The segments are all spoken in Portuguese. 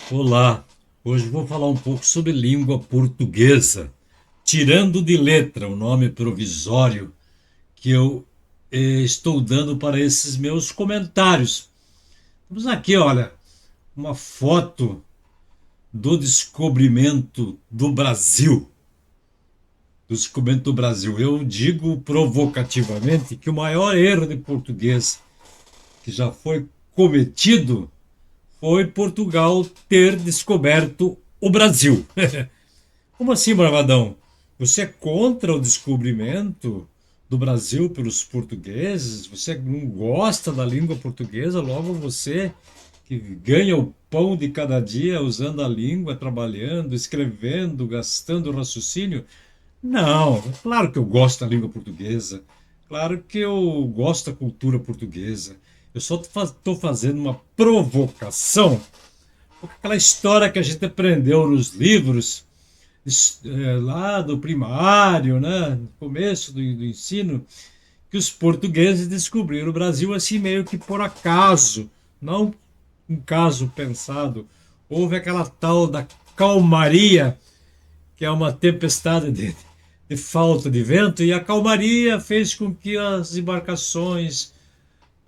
Olá, hoje vou falar um pouco sobre língua portuguesa, tirando de letra o nome provisório que eu estou dando para esses meus comentários. Vamos aqui, olha, uma foto do descobrimento do Brasil. Do descobrimento do Brasil. Eu digo provocativamente que o maior erro de português que já foi cometido foi Portugal ter descoberto o Brasil. Como assim, Bravadão? Você é contra o descobrimento do Brasil pelos portugueses? Você não gosta da língua portuguesa? Logo você que ganha o pão de cada dia usando a língua, trabalhando, escrevendo, gastando raciocínio? Não, claro que eu gosto da língua portuguesa. Claro que eu gosto da cultura portuguesa. Eu só estou fazendo uma provocação, porque aquela história que a gente aprendeu nos livros lá do primário, né, no começo do ensino, que os portugueses descobriram o Brasil assim meio que por acaso, não um caso pensado. Houve aquela tal da calmaria, que é uma tempestade de falta de vento, e a calmaria fez com que as embarcações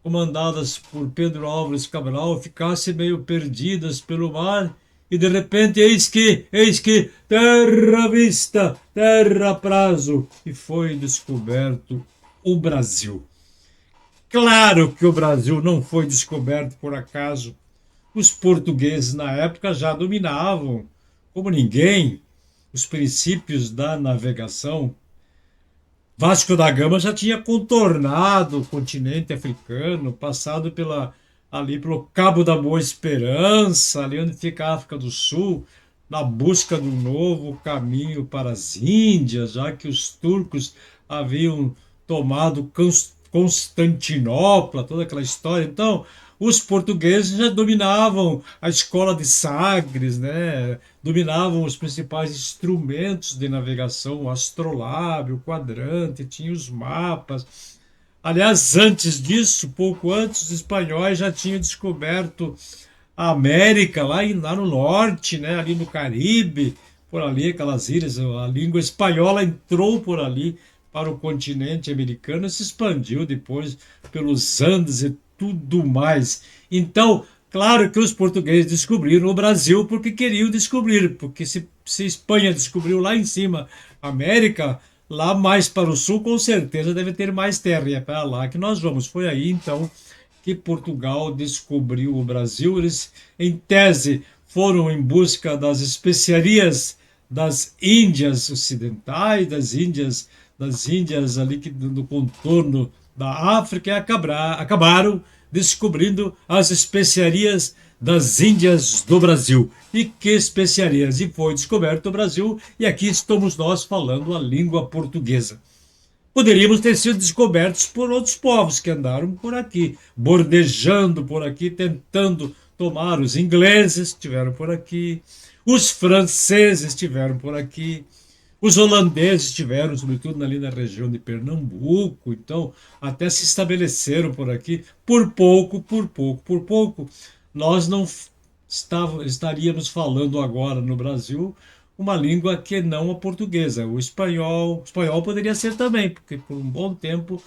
comandadas por Pedro Álvares Cabral ficassem meio perdidas pelo mar e de repente eis que, terra à vista, terra a prazo, e foi descoberto o Brasil. Claro que o Brasil não foi descoberto por acaso. Os portugueses na época já dominavam, como ninguém, os princípios da navegação. Vasco da Gama já tinha contornado o continente africano, passado ali pelo Cabo da Boa Esperança, ali onde fica a África do Sul, na busca de um novo caminho para as Índias, já que os turcos haviam tomado Constantinopla, toda aquela história. Então, os portugueses já dominavam a escola de Sagres, né? Dominavam os principais instrumentos de navegação, o astrolábio, o quadrante, tinha os mapas. Aliás, antes disso, pouco antes, os espanhóis já tinham descoberto a América, lá no norte, né? Ali no Caribe, por ali, aquelas ilhas. A língua espanhola entrou por ali para o continente americano e se expandiu depois pelos Andes e tudo mais. Então, claro que os portugueses descobriram o Brasil porque queriam descobrir, porque se Espanha descobriu lá em cima a América, lá mais para o sul, com certeza deve ter mais terra, e é para lá que nós vamos. Foi aí, então, que Portugal descobriu o Brasil. Eles, em tese, foram em busca das especiarias das Índias ocidentais, das Índias ali do contorno da África, e acabaram descobrindo as especiarias das Índias do Brasil. E que especiarias! E foi descoberto o Brasil, e aqui estamos nós falando a língua portuguesa. Poderíamos ter sido descobertos por outros povos que andaram por aqui, bordejando por aqui, tentando tomar. Os ingleses estiveram por aqui, os franceses estiveram por aqui, os holandeses estiveram, sobretudo ali na região de Pernambuco, então até se estabeleceram por aqui, por pouco, por pouco, por pouco. Nós não estaríamos falando agora no Brasil uma língua que não a portuguesa. O espanhol poderia ser também, porque por um bom tempo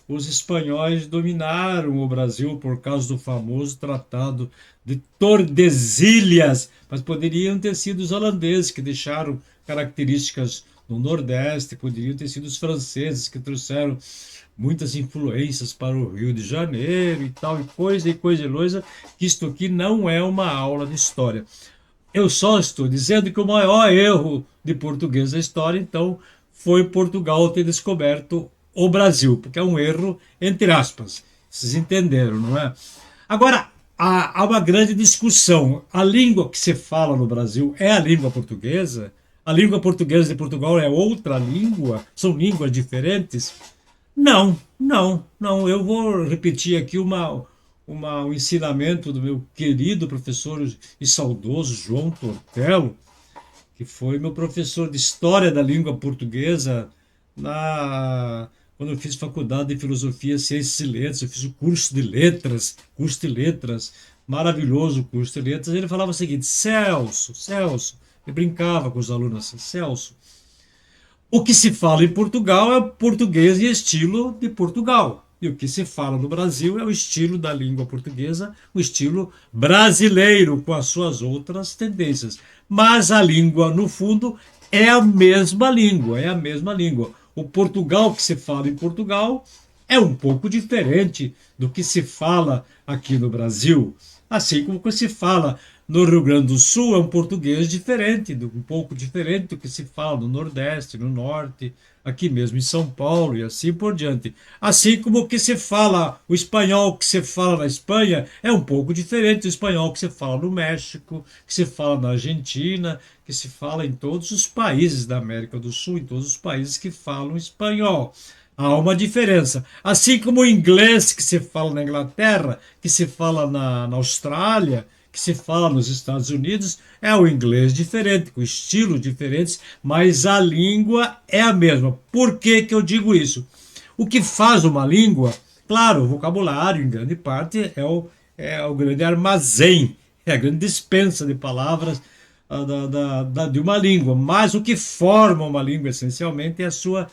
os espanhóis dominaram o Brasil por causa do famoso Tratado de Tordesilhas, mas poderiam ter sido os holandeses que deixaram características no Nordeste, poderiam ter sido os franceses que trouxeram muitas influências para o Rio de Janeiro e coisa e coisa, que isto aqui não é uma aula de história. Eu só estou dizendo que o maior erro de português da história, então, foi Portugal ter descoberto o Brasil, porque é um erro entre aspas. Vocês entenderam, não é? Agora, há uma grande discussão. A língua que se fala no Brasil é a língua portuguesa? A língua portuguesa de Portugal é outra língua? São línguas diferentes? Não, não, não. Eu vou repetir aqui um ensinamento do meu querido professor e saudoso João Tortello, que foi meu professor de História da Língua Portuguesa quando eu fiz faculdade de Filosofia, Ciências e Letras. Eu fiz o curso de Letras maravilhoso curso de letras, ele falava o seguinte: Celso, Celso, ele brincava com os alunos assim: Celso, o que se fala em Portugal é o português e estilo de Portugal. E o que se fala no Brasil é o estilo da língua portuguesa, o estilo brasileiro, com as suas outras tendências. Mas a língua, no fundo, é a mesma língua, é a mesma língua. O Portugal que se fala em Portugal é um pouco diferente do que se fala aqui no Brasil. Assim como que se fala no Rio Grande do Sul é um português diferente, um pouco diferente do que se fala no Nordeste, no Norte, aqui mesmo em São Paulo e assim por diante. Assim como o que se fala, o espanhol que se fala na Espanha é um pouco diferente do espanhol que se fala no México, que se fala na Argentina, que se fala em todos os países da América do Sul, em todos os países que falam espanhol. Há uma diferença. Assim como o inglês que se fala na Inglaterra, que se fala na Austrália, que se fala nos Estados Unidos, é o inglês diferente, com estilos diferentes, mas a língua é a mesma. Por que que eu digo isso? O que faz uma língua, claro, o vocabulário, em grande parte, é o grande armazém, é a grande dispensa de palavras de uma língua, mas o que forma uma língua, essencialmente, é a sua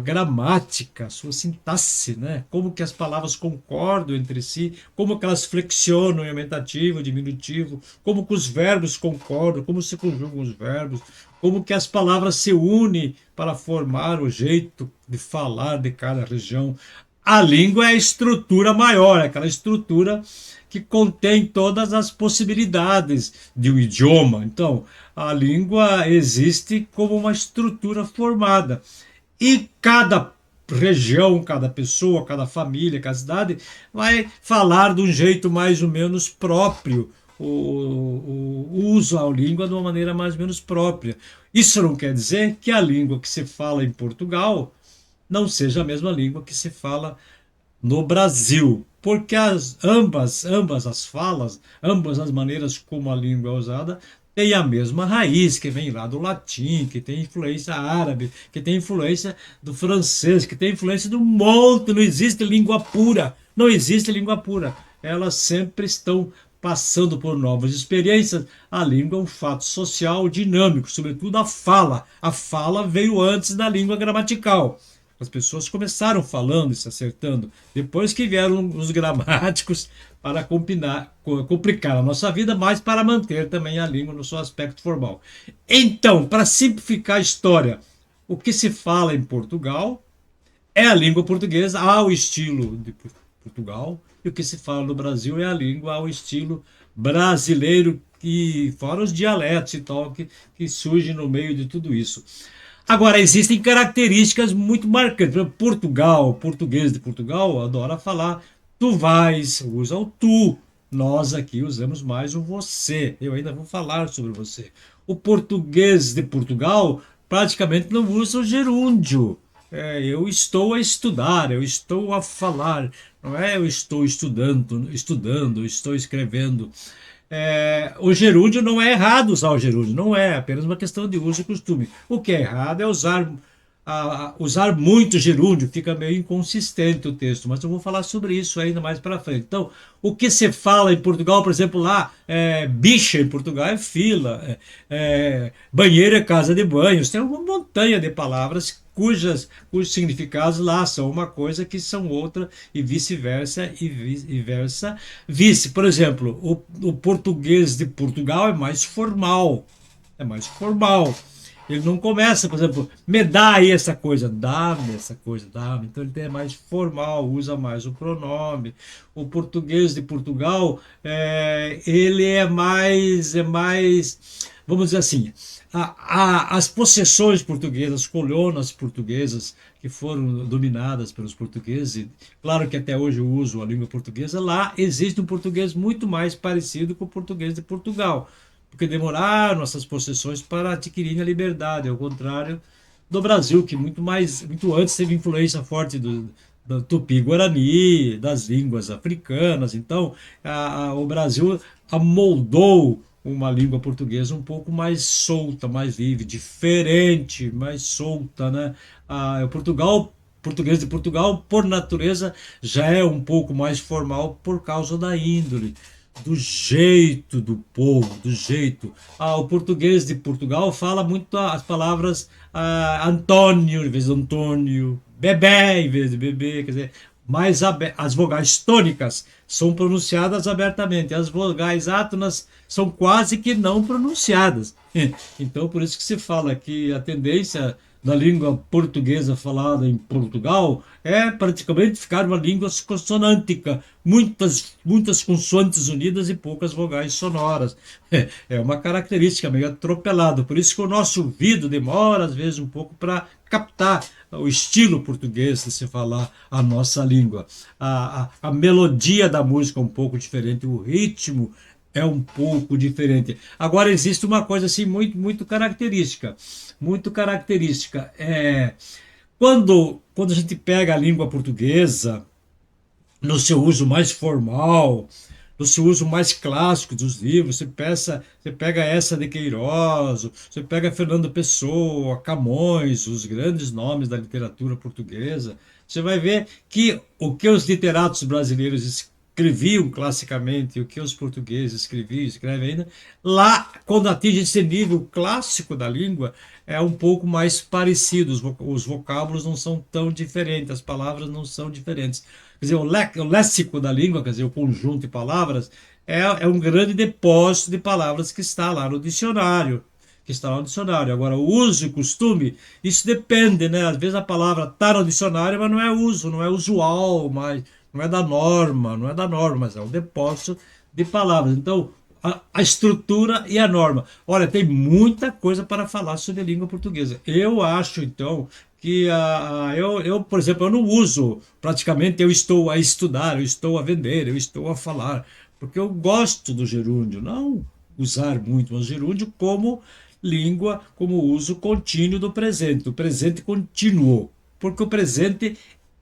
gramática, sua sintaxe, né? Como que as palavras concordam entre si, como que elas flexionam em aumentativo, diminutivo, como que os verbos concordam, como se conjugam os verbos, como que as palavras se unem para formar o jeito de falar de cada região. A língua é a estrutura maior, é aquela estrutura que contém todas as possibilidades de um idioma. Então, a língua existe como uma estrutura formada. E cada região, cada pessoa, cada família, cada cidade vai falar de um jeito mais ou menos próprio, usa a língua de uma maneira mais ou menos própria. Isso não quer dizer que a língua que se fala em Portugal não seja a mesma língua que se fala no Brasil, porque ambas as falas, ambas as maneiras como a língua é usada, têm a mesma raiz, que vem lá do latim, que tem influência árabe, que tem influência do francês, que tem influência do monte. Não existe língua pura, não existe língua pura. Elas sempre estão passando por novas experiências. A língua é um fato social dinâmico, sobretudo a fala. A fala veio antes da língua gramatical. As pessoas começaram falando e se acertando, depois que vieram os gramáticos para complicar a nossa vida, mas para manter também a língua no seu aspecto formal. Então, para simplificar a história, o que se fala em Portugal é a língua portuguesa ao estilo de Portugal, e o que se fala no Brasil é a língua ao estilo brasileiro, e fora os dialetos e tal que surgem no meio de tudo isso. Agora, existem características muito marcantes. Por exemplo, Portugal, português de Portugal, adora falar tu vais, usa o tu. Nós aqui usamos mais o você. Eu ainda vou falar sobre você. O português de Portugal praticamente não usa o gerúndio. Eu estou a estudar, eu estou a falar, não é eu estou estudando, estou escrevendo. O gerúndio não é errado usar o gerúndio, não é apenas uma questão de uso e costume. O que é errado é usar muito gerúndio, fica meio inconsistente o texto, mas eu vou falar sobre isso ainda mais para frente. Então, o que se fala em Portugal, por exemplo, lá, bicha em Portugal é fila, banheiro é casa de banhos, tem uma montanha de palavras cujos significados lá são uma coisa que são outra e vice-versa e vice-versa. Por exemplo, o português de Portugal é mais formal. Ele não começa, por exemplo, me dá aí essa coisa, dá-me essa coisa, dá-me. Então ele é mais formal, usa mais o pronome. O português de Portugal, ele vamos dizer assim, as possessões portuguesas, as colônias portuguesas que foram dominadas pelos portugueses, e claro que até hoje eu uso a língua portuguesa, lá existe um português muito mais parecido com o português de Portugal, porque demoraram essas possessões para adquirirem a liberdade, ao contrário do Brasil, que muito antes teve influência forte do Tupi-Guarani, das línguas africanas. Então, o Brasil amoldou uma língua portuguesa um pouco mais solta, mais livre, diferente, mais solta, né? O português de Portugal, por natureza, já é um pouco mais formal por causa da índole. do jeito do povo, do jeito. O português de Portugal fala muito as palavras Antônio em vez de Antônio, bebê em vez de bebê, quer dizer, mas as vogais tônicas são pronunciadas abertamente, as vogais átonas são quase que não pronunciadas. Então, por isso que se fala que a tendência da língua portuguesa falada em Portugal é praticamente ficar uma língua consonântica, muitas consoantes unidas e poucas vogais sonoras. É uma característica meio atropelada, por isso que o nosso ouvido demora às vezes um pouco para captar o estilo português de se falar a nossa língua. A melodia da música é um pouco diferente, o ritmo é um pouco diferente. Agora existe uma coisa assim muito característica. Quando a gente pega a língua portuguesa no seu uso mais formal, no seu uso mais clássico dos livros, você pega essa de Queiroz, você pega Fernando Pessoa, Camões, os grandes nomes da literatura portuguesa, você vai ver que o que os literatos brasileiros escreviam classicamente, o que os portugueses escreviam, escrevem ainda, lá, quando atinge esse nível clássico da língua, é um pouco mais parecido, os vocábulos não são tão diferentes, as palavras não são diferentes. Quer dizer, o léxico da língua, quer dizer, o conjunto de palavras, é um grande depósito de palavras que está lá no dicionário. Que está lá no dicionário. Agora, o uso e costume, isso depende, né? Às vezes a palavra está no dicionário, mas não é uso, não é usual, mas não é da norma, não é da norma, mas é um depósito de palavras. Então, a estrutura e a norma. Olha, tem muita coisa para falar sobre a língua portuguesa. Eu acho, então, que por exemplo, eu não uso, praticamente eu estou a estudar, eu estou a vender, eu estou a falar, porque eu gosto do gerúndio, não usar muito, mas gerúndio como língua, como uso contínuo do presente contínuo, porque o presente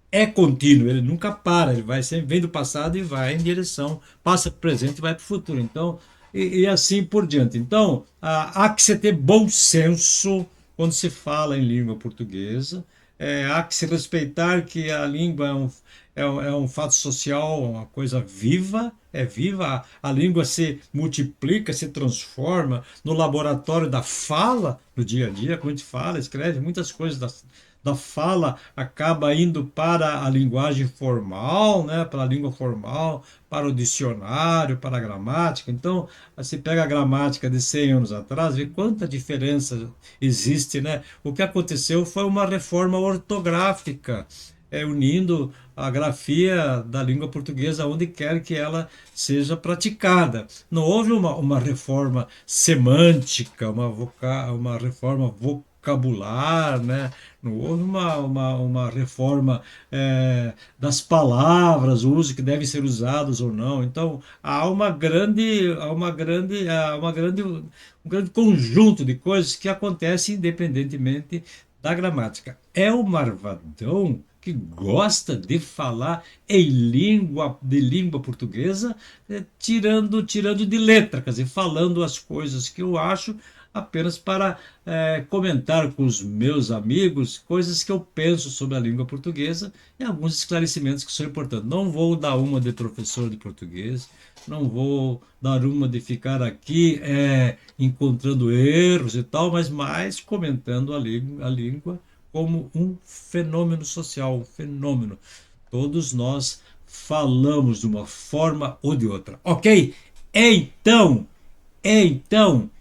é contínuo, ele nunca para, ele vai sempre vem do passado e vai em direção, passa para o presente e vai para o futuro. Então, e assim por diante. Então, há que se ter bom senso quando se fala em língua portuguesa, há que se respeitar que a língua é um fato social, uma coisa viva, é viva, a língua se multiplica, se transforma no laboratório da fala, no dia a dia, quando a gente fala, escreve, muitas coisas da fala acaba indo para a linguagem formal, né, para a língua formal, para o dicionário, para a gramática. Então, você pega a gramática de 100 anos atrás, vê quanta diferença existe, né? O que aconteceu foi uma reforma ortográfica, unindo a grafia da língua portuguesa onde quer que ela seja praticada. Não houve uma reforma semântica, uma reforma vocabular, né? Não houve uma reforma das palavras, o uso que devem ser usados ou não. Então, um grande conjunto de coisas que acontecem independentemente da gramática. É o Marvadão que gosta de falar em língua portuguesa, tirando de letra, quer dizer, falando as coisas que eu acho apenas para comentar com os meus amigos coisas que eu penso sobre a língua portuguesa e alguns esclarecimentos que são importantes. Não vou dar uma de professor de português, não vou dar uma de ficar aqui encontrando erros e tal, mas mais comentando a língua como um fenômeno social, um fenômeno. Todos nós falamos de uma forma ou de outra, ok? Então, então,